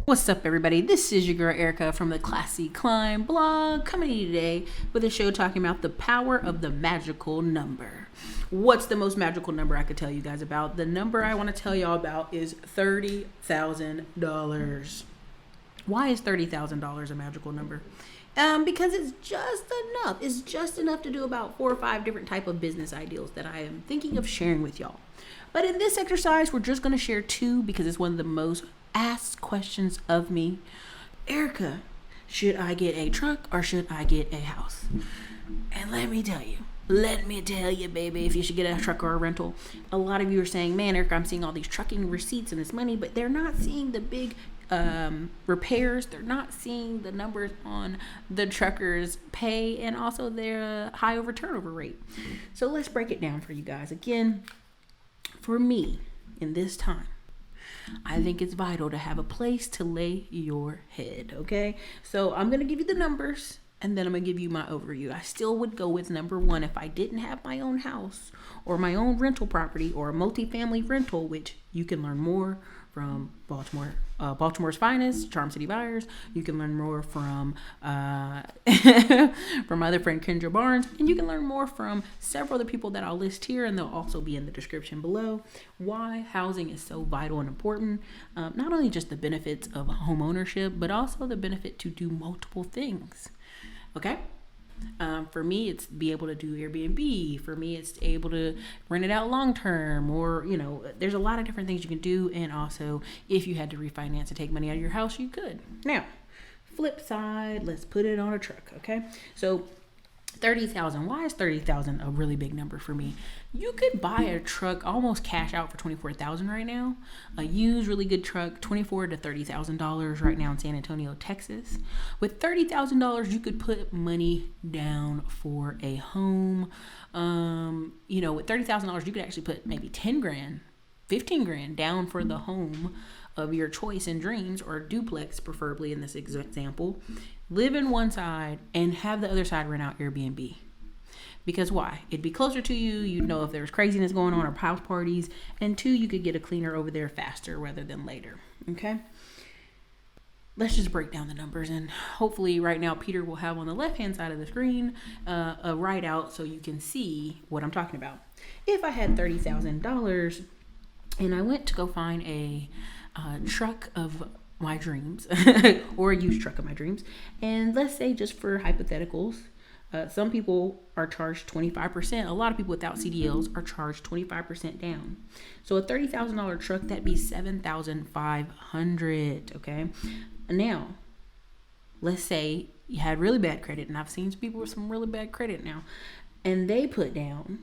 What's up, everybody? This is your girl Erica from the Classy Climb blog, coming to you today with a show talking about the power of the magical number. What's the most magical number I could tell you guys about? The number I want to tell y'all about is $30,000. Why is $30,000 a magical number? Because it's just enough. It's just enough to do about 4 or 5 different type of business ideals that I am thinking of sharing with y'all. But in this exercise, we're just going to share 2 because it's one of the most asked questions of me. Erica, should I get a truck or should I get a house? And let me tell you, baby, if you should get a truck or a rental. A lot of you are saying, man, Erica, I'm seeing all these trucking receipts and this money, but they're not seeing the big repairs. They're not seeing the numbers on the truckers' pay and also their high over turnover rate. So let's break it down for you guys. Again, for me, in this time, I think it's vital to have a place to lay your head, okay? So I'm going to give you the numbers, and then I'm going to give you my overview. I still would go with number 1 if I didn't have my own house or my own rental property or a multifamily rental, which you can learn more from Baltimore's finest, Charm City Buyers. You can learn more from from my other friend Kendra Barnes, and you can learn more from several other people that I'll list here, and they'll also be in the description below. Why housing is so vital and important. Not only just the benefits of home ownership, but also the benefit to do multiple things. Okay. For me, it's be able to do Airbnb. For me, it's able to rent it out long term, or, there's a lot of different things you can do. And also, if you had to refinance and take money out of your house, you could. Now, flip side, let's put it on a truck. Okay. So 30,000. Why is 30,000 a really big number for me? You could buy a truck almost cash out for 24,000 right now. A used really good truck, $24,000 to $30,000 right now in San Antonio, Texas. With $30,000, you could put money down for a home. With $30,000, you could actually put maybe 10 grand, 15 grand down for the home of your choice and dreams, or a duplex, preferably in this example. Live in one side and have the other side rent out Airbnb. Because why? It'd be closer to you. You'd know if there's craziness going on or house parties. And 2, you could get a cleaner over there faster rather than later. Okay? Let's just break down the numbers. And hopefully right now Peter will have on the left-hand side of the screen a write out so you can see what I'm talking about. If I had $30,000 and I went to go find a truck of my dreams or a used truck of my dreams, and let's say, just for hypotheticals, some people are charged 25%. A lot of people without CDLs are charged 25% down. So a $30,000 truck, that'd be $7,500. Okay. Now, let's say you had really bad credit, and I've seen some people with some really bad credit now, and they put down,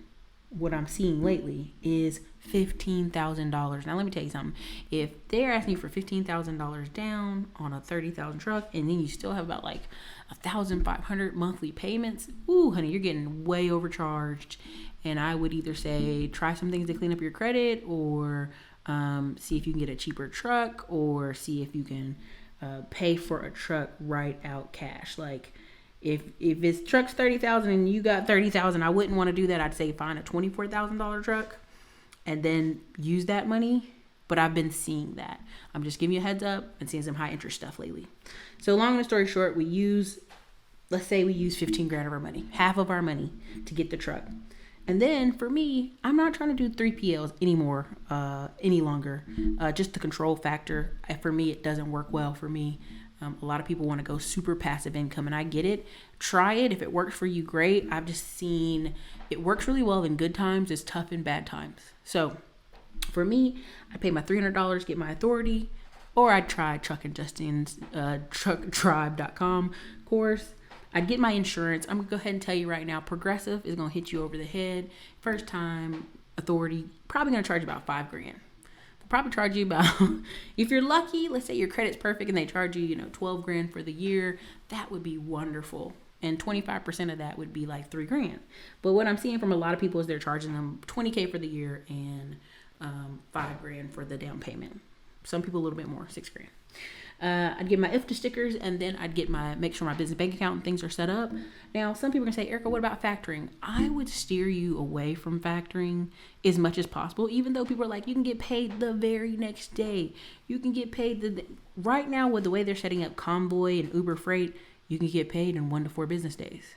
what I'm seeing lately is $15,000. Now let me tell you something. If they're asking you for $15,000 down on a $30,000 truck, and then you still have about like 1,500 monthly payments, ooh, honey, you're getting way overcharged. And I would either say try some things to clean up your credit, or see if you can get a cheaper truck, or see if you can pay for a truck right out cash. Like, If it's truck's $30,000 and you got $30,000, I wouldn't want to do that. I'd say find a $24,000 truck and then use that money. But I've been seeing that. I'm just giving you a heads up and seeing some high interest stuff lately. So long story short, let's say we use 15 grand of our money, half of our money, to get the truck. And then for me, I'm not trying to do 3PLs anymore, any longer. Just the control factor. For me, it doesn't work well for me. A lot of people want to go super passive income, and I get it. Try it. If it works for you, great. I've just seen it works really well in good times. It's tough in bad times. So for me, I pay my $300, get my authority, or I'd try Chuck and Justin's trucktribe.com course. I'd get my insurance. I'm going to go ahead and tell you right now, Progressive is going to hit you over the head. First time authority, probably going to charge about $5 grand. Probably charge you about, if you're lucky, let's say your credit's perfect and they charge you, 12 grand for the year, that would be wonderful. And 25% of that would be like $3 grand. But what I'm seeing from a lot of people is they're charging them $20K for the year and $5 grand for the down payment. Some people a little bit more, $6 grand. I'd get my IFTA stickers, and then I'd make sure my business bank account and things are set up. Now, some people are gonna say, Erica, what about factoring? I would steer you away from factoring as much as possible, even though people are like, you can get paid the very next day. You can get paid right now with the way they're setting up Convoy and Uber Freight, you can get paid in 1 to 4 business days.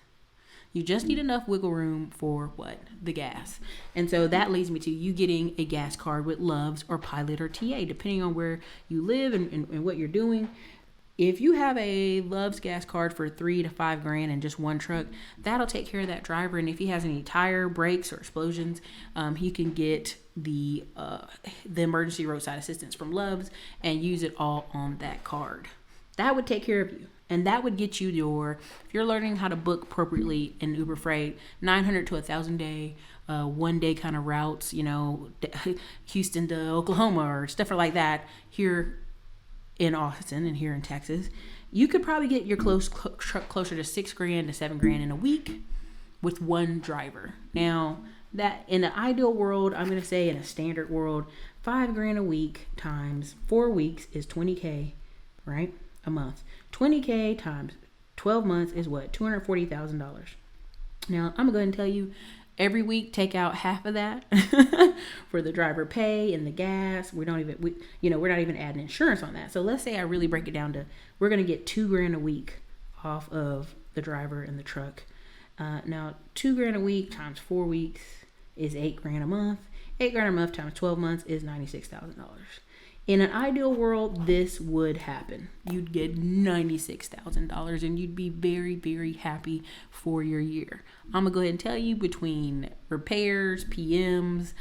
You just need enough wiggle room for what? The gas. And so that leads me to you getting a gas card with Loves or Pilot or TA, depending on where you live and what you're doing. If you have a Loves gas card for $3 to $5 grand and just one truck, that'll take care of that driver. And if he has any tire breaks or explosions, he can get the emergency roadside assistance from Loves and use it all on that card. That would take care of you. And that would get you if you're learning how to book appropriately in Uber Freight, 900 to 1,000 day, 1 day kind of routes, Houston to Oklahoma or stuff like that here in Austin and here in Texas. You could probably get your truck closer to $6 grand to $7 grand in a week with one driver. Now, that in the ideal world, I'm going to say in a standard world, $5 grand a week times 4 weeks is $20K, right? A month. $20K times 12 months is what? $240,000. Now, I'm going to go ahead and tell you, every week take out half of that for the driver pay and the gas. We're not even adding insurance on that. So let's say I really break it down to, we're going to get $2 grand a week off of the driver and the truck. Now, $2 grand a week times 4 weeks is $8 grand a month. $8 grand a month times 12 months is $96,000. In an ideal world, this would happen. You'd get $96,000 and you'd be very, very happy for your year. I'm going to go ahead and tell you, between repairs, PMs,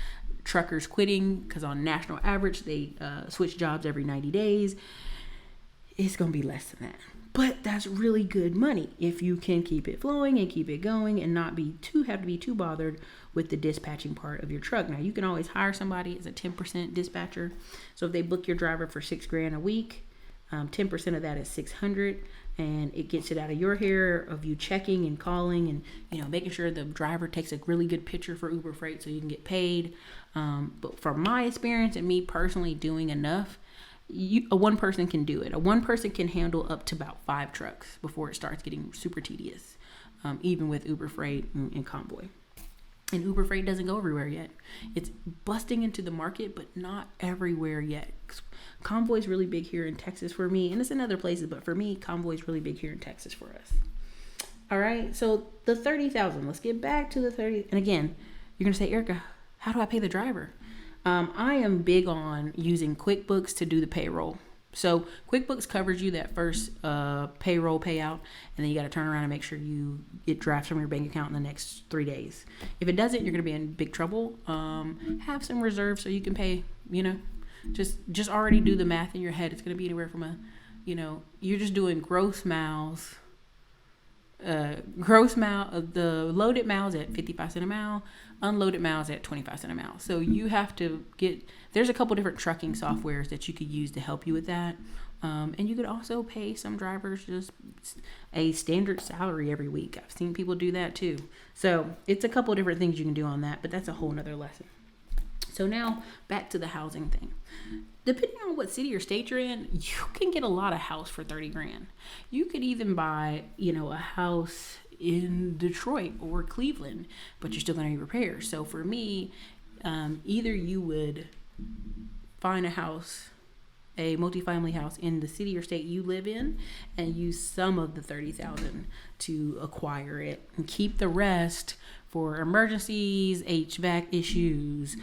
truckers quitting, because on national average, they switch jobs every 90 days, it's going to be less than that. But that's really good money if you can keep it flowing and keep it going and not have to be too bothered with the dispatching part of your truck. Now, you can always hire somebody as a 10% dispatcher. So if they book your driver for $6 grand a week, 10% of that is $600, and it gets it out of your hair of you checking and calling and making sure the driver takes a really good picture for Uber Freight so you can get paid. But from my experience and me personally doing enough, a one person can do it. A one person can handle up to about 5 trucks before it starts getting super tedious, even with Uber Freight and Convoy. And Uber Freight doesn't go everywhere yet. It's busting into the market, but not everywhere yet. Convoy is really big here in Texas for me, and it's in other places, but for me, Convoy is really big here in Texas for us. All right, so the $30,000. Let's get back to the 30. And again, you're gonna say, Erica, how do I pay the driver? I am big on using QuickBooks to do the payroll. So QuickBooks covers you that first payroll payout, and then you got to turn around and make sure it drafts from your bank account in the next 3 days. If it doesn't, you're going to be in big trouble. Have some reserves so you can pay. Just already do the math in your head. It's going to be anywhere from you're just doing gross miles. The loaded miles at 55 cents a mile, unloaded miles at 25 cents a mile. So you have to there's a couple different trucking softwares that you could use to help you with that. And you could also pay some drivers just a standard salary every week. I've seen people do that too. So it's a couple different things you can do on that, but that's a whole nother lesson. So now back to the housing thing. Depending on what city or state you're in, you can get a lot of house for 30 grand. You could even buy, a house in Detroit or Cleveland, but you're still going to need repairs. So for me, either you would find a multifamily house in the city or state you live in and use some of the $30,000 to acquire it and keep the rest for emergencies, HVAC issues,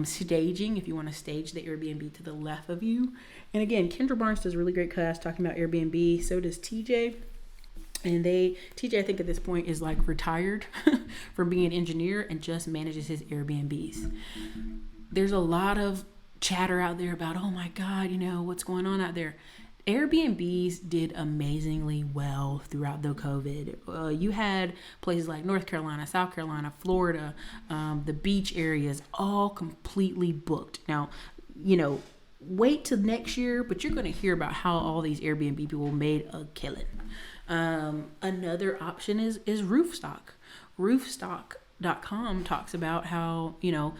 staging, if you want to stage the Airbnb to the left of you. And again, Kendra Barnes does a really great class talking about Airbnb. So does TJ. And TJ, I think at this point is like retired from being an engineer and just manages his Airbnbs. There's a lot of chatter out there about, oh my God, what's going on out there. Airbnbs did amazingly well throughout the COVID. You had places like North Carolina, South Carolina, Florida, the beach areas, all completely booked. Now, wait till next year, but you're going to hear about how all these Airbnb people made a killing. Another option is Roofstock. Roofstock.com talks about how, 50%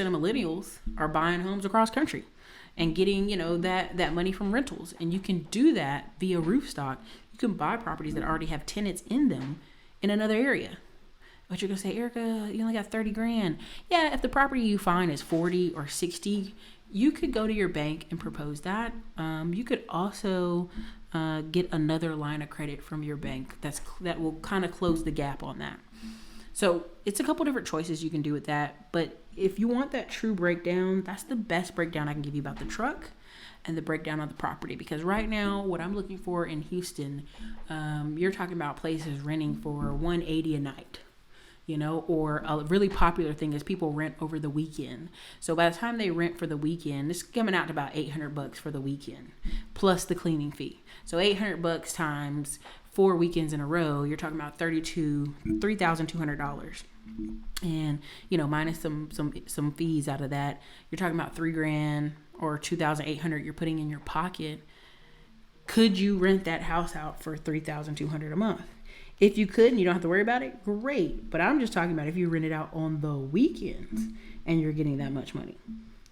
of millennials are buying homes across country. and getting, that money from rentals. And you can do that via roof stock. You can buy properties that already have tenants in them in another area. But you're going to say, Erica, you only got 30 grand. Yeah, if the property you find is 40 or 60, you could go to your bank and propose that. You could also get another line of credit from your bank that will kind of close the gap on that. So it's a couple different choices you can do with that. But if you want that true breakdown, that's the best breakdown I can give you about the truck and the breakdown of the property. Because right now, what I'm looking for in Houston, you're talking about places renting for $180 a night. Or a really popular thing is people rent over the weekend. So by the time they rent for the weekend, it's coming out to about $800 for the weekend, plus the cleaning fee. So $800 times 4 weekends in a row, you're talking about $3,200. And minus some fees out of that, you're talking about $3,000 or $2,800 you're putting in your pocket. Could you rent that house out for $3,200 a month? If you could and you don't have to worry about it, great. But I'm just talking about if you rent it out on the weekends and you're getting that much money.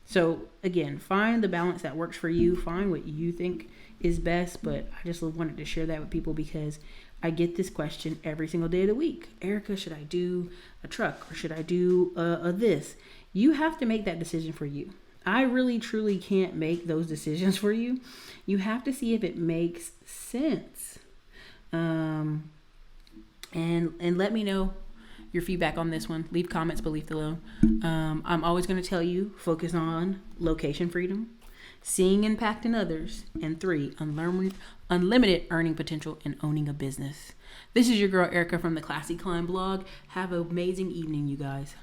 So again, find the balance that works for you. Find what you think is best. But I just wanted to share that with people because I get this question every single day of the week. Erica, should I do a truck or should I do a this? You have to make that decision for you. I really, truly can't make those decisions for you. You have to see if it makes sense. And let me know your feedback on this one. Leave comments below. I'm always going to tell you, focus on location freedom, seeing impact in others, and 3, unlimited earning potential and owning a business. This is your girl Erica from the Classy Climb blog. Have an amazing evening, you guys.